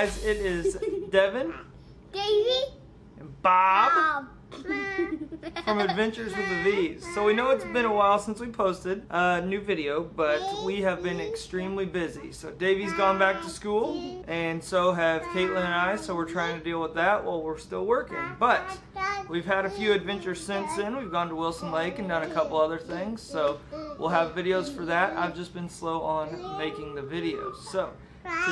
guys, it is Devin, Davey, and Bob from Adventures with the V's. So we know it's been a while since we posted a new video, but we have been extremely busy. So Davey's gone back to school, and so have Caitlin and I, so we're trying to deal with that while we're still working. But we've had a few adventures since then. We've gone to Wilson Lake and done a couple other things, so we'll have videos for that. I've just been slow on making the videos. So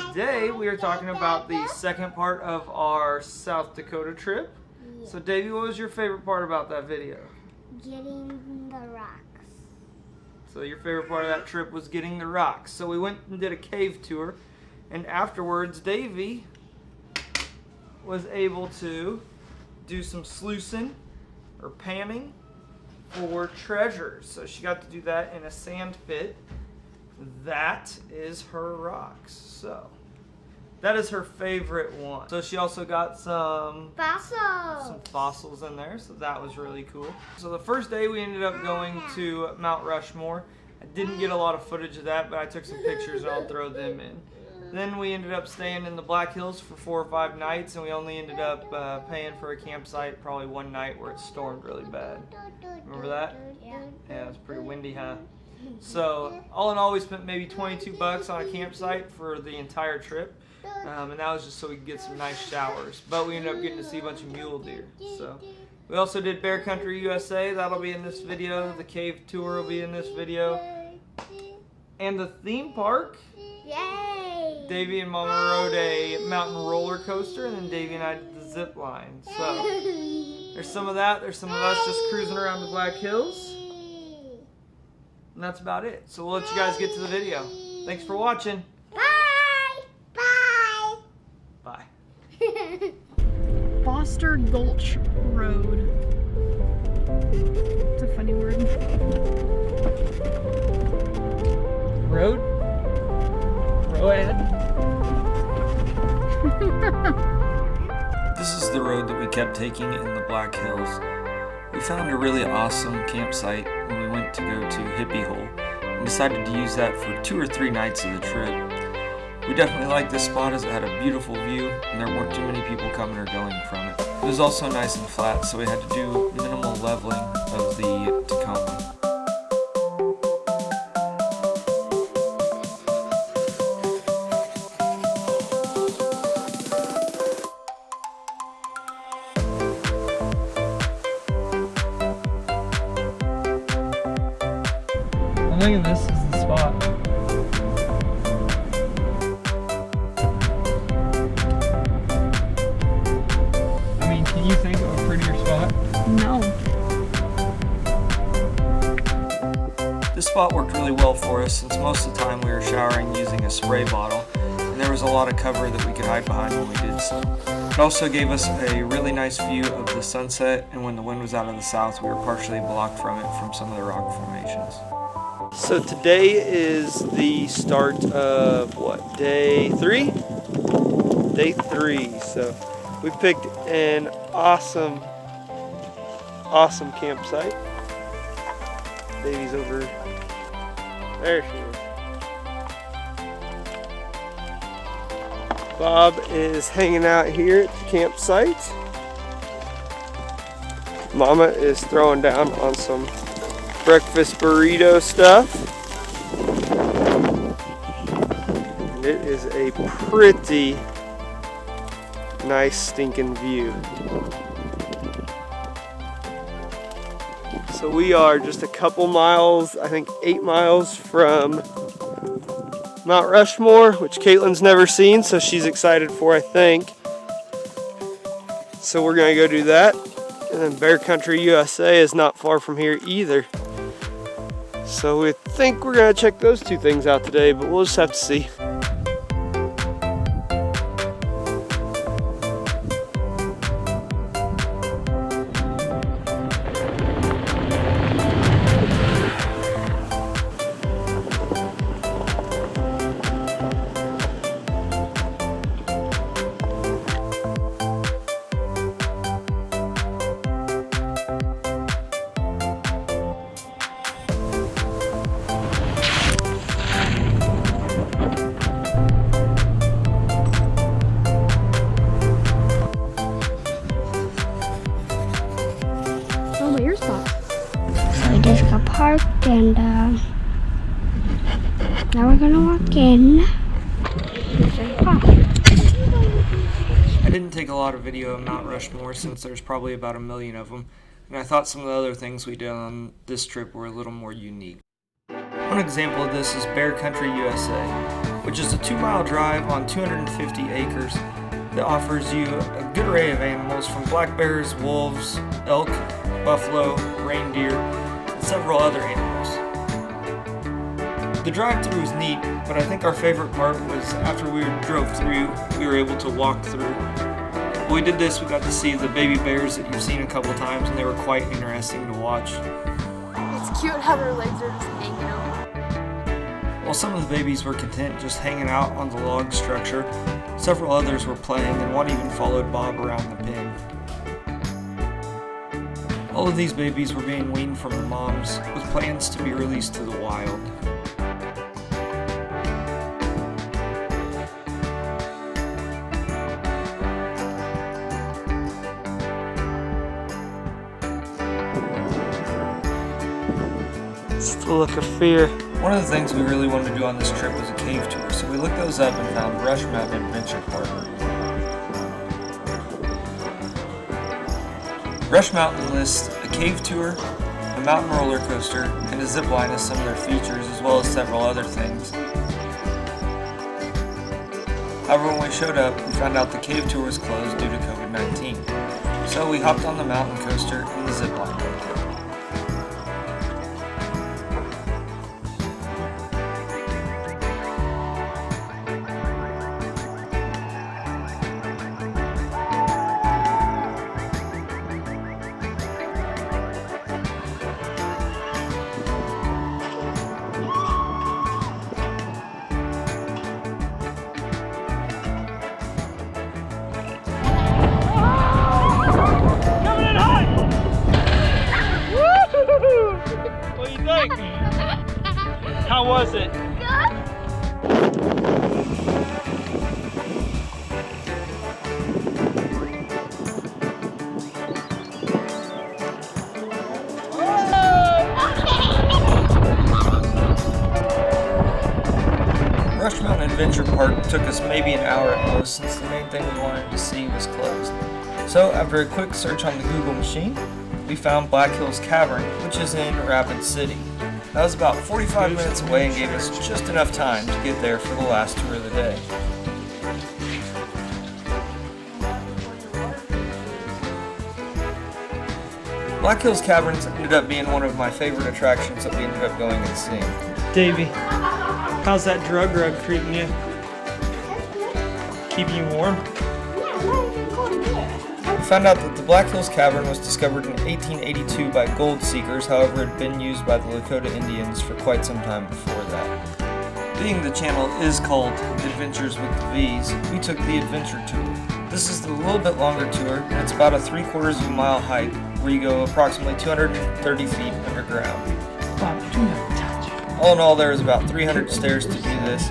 today we are talking about the second part of our South Dakota trip. So Davey, what was your favorite part about that video? getting the rocks. So your favorite part of that trip was getting the rocks. So we went and did a cave tour, and afterwards Davey was able to do some sluicing or panning for treasures. So she got to do that in a sand pit. That is her rocks. So that is her favorite one. So she also got some fossils in there, so that was really cool. So the first day we ended up going to Mount Rushmore. I didn't get a lot of footage of that, but I took some pictures and I'll throw them in. Then we ended up staying in the Black Hills for 4 or 5 nights, and we only ended up paying for a campsite probably one night where it stormed really bad. Remember that? Yeah. Yeah, it was pretty windy, huh? So all in all, we spent maybe 22 bucks on a campsite for the entire trip. And that was just so we could get some nice showers. But we ended up getting to see a bunch of mule deer. So we also did Bear Country USA. That'll be in this video. The cave tour will be in this video. And the theme park. Yay! Davey and Mama rode a mountain roller coaster, and then Davey and I did the zip line. So there's some of that. There's some of us just cruising around the Black Hills. And that's about it. So we'll let you guys get to the video. Thanks for watching. Bye. Foster Gulch Road. It's a funny word. Road? Road? This is the road that we kept taking in the Black Hills. We found a really awesome campsite when we went to go to Hippie Hole and decided to use that for 2 or 3 nights of the trip. We definitely liked this spot as it had a beautiful view and there weren't too many people coming or going from it. It was also nice and flat, so we had to do minimal leveling of the Tacoma. I'm thinking this is the spot. Can you think of a prettier spot? No. This spot worked really well for us since most of the time we were showering using a spray bottle, and there was a lot of cover that we could hide behind when we did so. It also gave us a really nice view of the sunset, and when the wind was out of the south, we were partially blocked from it from some of the rock formations. So today is the start of what, day 3? Day 3. So we picked an awesome campsite. Davey's over there. She is. Bob is hanging out here at the campsite. Mama is throwing down on some breakfast burrito stuff. And it is a pretty nice stinking view. So we are just a couple miles, I think 8 miles from Mount Rushmore, which Caitlin's never seen, so she's excited for, I think. So we're gonna go do that. And then Bear Country USA is not far from here either. So we think we're gonna check those 2 things out today, but we'll just have to see. park, and now we're gonna walk in. I didn't take a lot of video of Mount Rushmore since there's probably about 1 million of them, and I thought some of the other things we did on this trip were a little more unique. One example of this is Bear Country, USA, which is a 2-mile drive on 250 acres that offers you a good array of animals from black bears, wolves, elk, buffalo, reindeer, and several other animals. The drive-through was neat, but I think our favorite part was after we drove through, we were able to walk through. When we did this, we got to see the baby bears that you've seen a couple times, and they were quite interesting to watch. It's cute how their legs are just hanging out. While some of the babies were content just hanging out on the log structure, several others were playing, and one even followed Bob around the pen. All of these babies were being weaned from the moms, with plans to be released to the wild. It's the look of fear. One of the things we really wanted to do on this trip was a cave tour, so we looked those up and found Rush Mountain Adventure Park. Rush Mountain lists a cave tour, a mountain roller coaster, and a zip line as some of their features, as well as several other things. However, when we showed up, we found out the cave tour was closed due to COVID-19. So we hopped on the mountain coaster and the zip line. What do you think? How was it? Rush Mountain Adventure Park took us maybe an hour at most, since the main thing we wanted to see was closed. So after a quick search on the Google machine, we found Black Hills Cavern, which is in Rapid City. That was about 45 minutes away and gave us just enough time to get there for the last tour of the day. Black Hills Caverns ended up being one of my favorite attractions that we ended up going and seeing. Davey, how's that drug rug treating you? Keeping you warm? We found out that the Black Hills Cavern was discovered in 1882 by gold seekers, however it had been used by the Lakota Indians for quite some time before that. Being the channel is called Adventures with the V's, we took the adventure tour. This is the little bit longer tour, and it's about a 3/4 of a mile hike where you go approximately 230 feet underground. All in all, there was about 300 stairs to do this.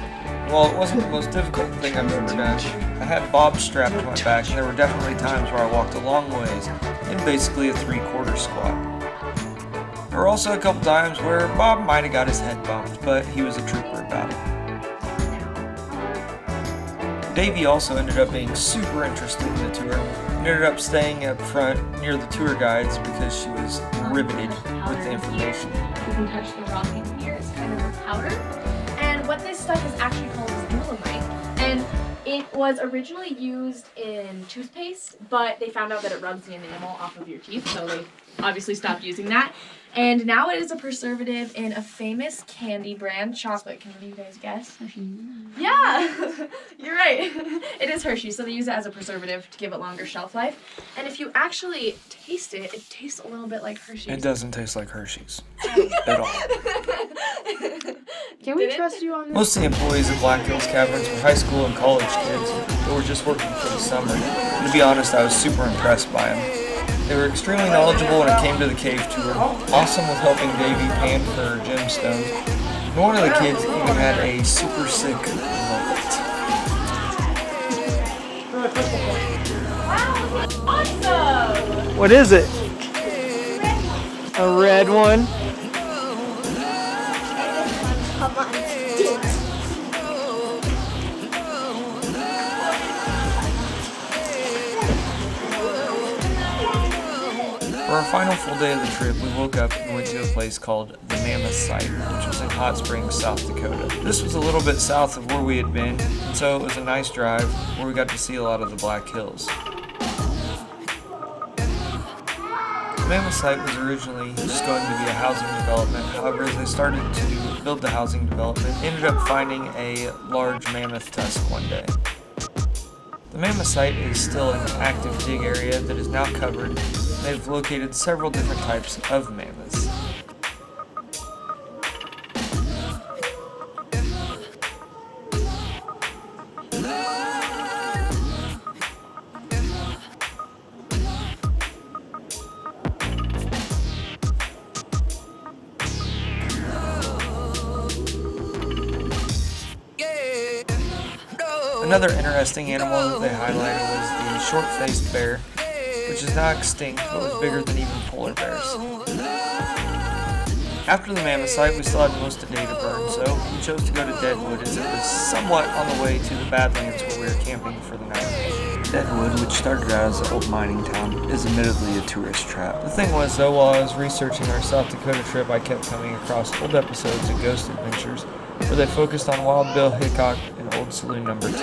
While it wasn't the most difficult thing I've ever done, I had Bob strapped to my back, and there were definitely times where I walked a long ways in basically a 3/4 squat. There were also a couple times where Bob might have got his head bumped, but he was a trooper about it. Davey also ended up being super interested in the tour and ended up staying up front near the tour guides because she was riveted with the information. You can touch the rock in here, it's kind of a powder. And what this stuff is actually called is dolomite. And it was originally used in toothpaste, but they found out that it rubs the enamel off of your teeth, so they obviously stopped using that. And now it is a preservative in a famous candy brand, chocolate. Can you guys guess? Yeah, you're right. It is Hershey, so they use it as a preservative to give it longer shelf life. And if you actually taste it, it tastes a little bit like Hershey's. It doesn't taste like Hershey's at all. Can we trust you on this? Most of the employees at Black Hills Caverns were high school and college kids who were just working for the summer. And to be honest, I was super impressed by them. They were extremely knowledgeable when it came to the cave tour, awesome with helping Davey pan for her gemstones, and one of the kids even had a super sick mullet. Awesome! What is it? A red one? For our final full day of the trip, we woke up and went to a place called the Mammoth Site, which was in Hot Springs, South Dakota. This was a little bit south of where we had been, and so it was a nice drive where we got to see a lot of the Black Hills. The Mammoth Site was originally just going to be a housing development. However, as they started to build the housing development, they ended up finding a large mammoth tusk one day. The Mammoth Site is still an active dig area that is now covered. They've located several different types of mammoths. Another interesting animal that they highlighted was the short-faced bear, which is now extinct but was bigger than even polar bears. After the Mammoth Site, we still had most of the day to burn, so we chose to go to Deadwood as it was somewhat on the way to the Badlands where we were camping for the night. Deadwood, which started out as an old mining town, is admittedly a tourist trap. The thing was, though, while I was researching our South Dakota trip, I kept coming across old episodes of Ghost Adventures where they focused on Wild Bill Hickok and Old Saloon Number 10.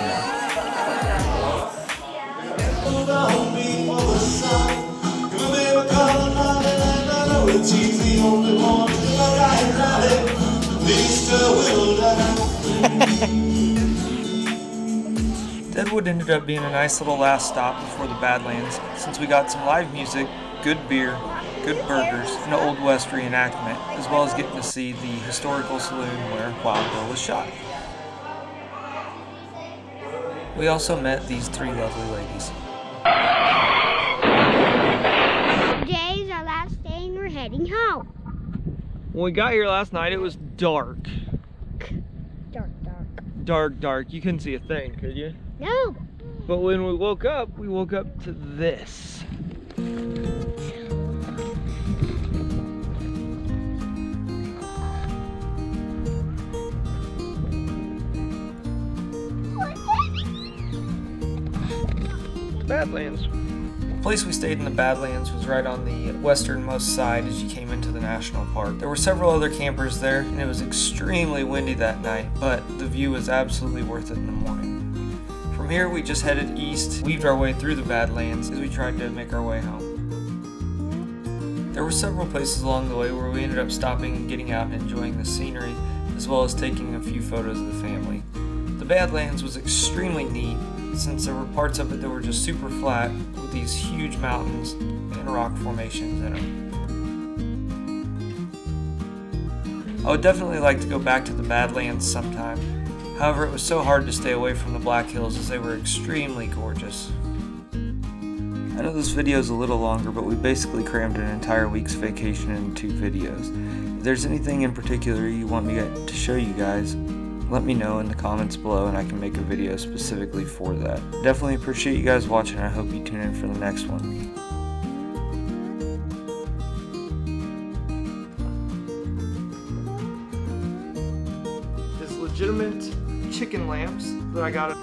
Deadwood ended up being a nice little last stop before the Badlands, since we got some live music, good beer, good burgers, and an Old West reenactment, as well as getting to see the historical saloon where Wild Bill was shot. We also met these three lovely ladies. Today's our last day and we're heading home. When we got here last night, it was dark. Dark. You couldn't see a thing, could you? No. But when we woke up to this. Badlands. The place we stayed in the Badlands was right on the westernmost side as you came into the national park. There were several other campers there, and it was extremely windy that night, but the view was absolutely worth it in the morning. From here, we just headed east, weaved our way through the Badlands as we tried to make our way home. There were several places along the way where we ended up stopping and getting out and enjoying the scenery, as well as taking a few photos of the family. The Badlands was extremely neat, since there were parts of it that were just super flat with these huge mountains and rock formations in them. I would definitely like to go back to the Badlands sometime. However, it was so hard to stay away from the Black Hills as they were extremely gorgeous. I know this video is a little longer, but we basically crammed an entire week's vacation into 2 videos. If there's anything in particular you want me to show you guys, let me know in the comments below and I can make a video specifically for that. Definitely appreciate you guys watching, and I hope you tune in for the next one. It's legitimate chicken lamps that I got